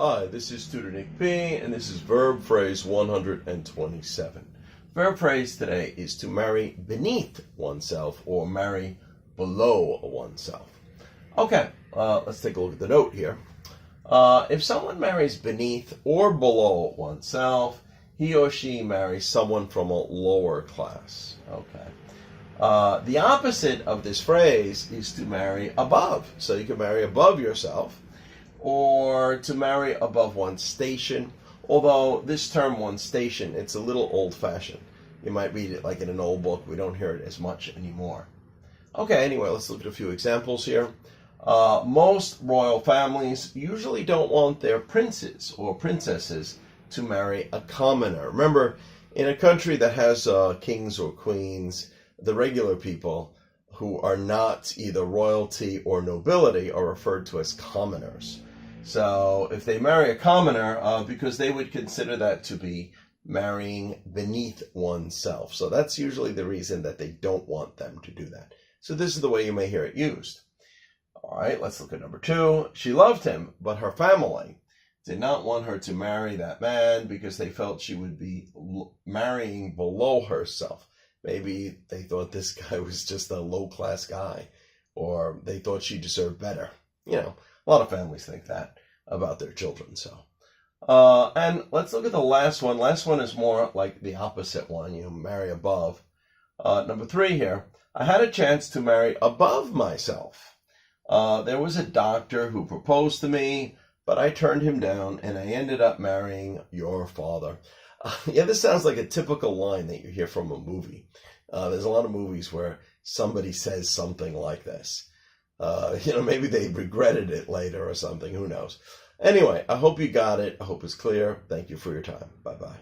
Hi, this is Tutor Nick P, and this is verb phrase 127. Verb phrase today is to marry beneath oneself or marry below oneself. Okay, let's take a look at the note here. If someone marries beneath or below oneself, he or she marries someone from a lower class. Okay. The opposite of this phrase is to marry above. So you can marry above yourself, or to marry above one's station, although this term one's station, it's a little old-fashioned. You might read it like in an old book. We don't hear it as much anymore. Okay, anyway, let's look at a few examples here. Most royal families usually don't want their princes or princesses to marry a commoner. Remember, in a country that has kings or queens, the regular people who are not either royalty or nobility are referred to as commoners. So if they marry a commoner, because they would consider that to be marrying beneath oneself. So that's usually the reason that they don't want them to do that. So this is the way you may hear it used. All right, let's look at number 2. She loved him, but her family did not want her to marry that man because they felt she would be marrying below herself. Maybe they thought this guy was just a low-class guy, or they thought she deserved better. You know, a lot of families think that about their children. So, and let's look at the last one. Last one is more like the opposite one. You marry above. Number 3 here. I had a chance to marry above myself. There was a doctor who proposed to me, but I turned him down, and I ended up marrying your father. Yeah, this sounds like a typical line that you hear from a movie. There's a lot of movies where somebody says something like this. Maybe they regretted it later or something. Who knows? Anyway, I hope you got it. I hope it's clear. Thank you for your time. Bye-bye.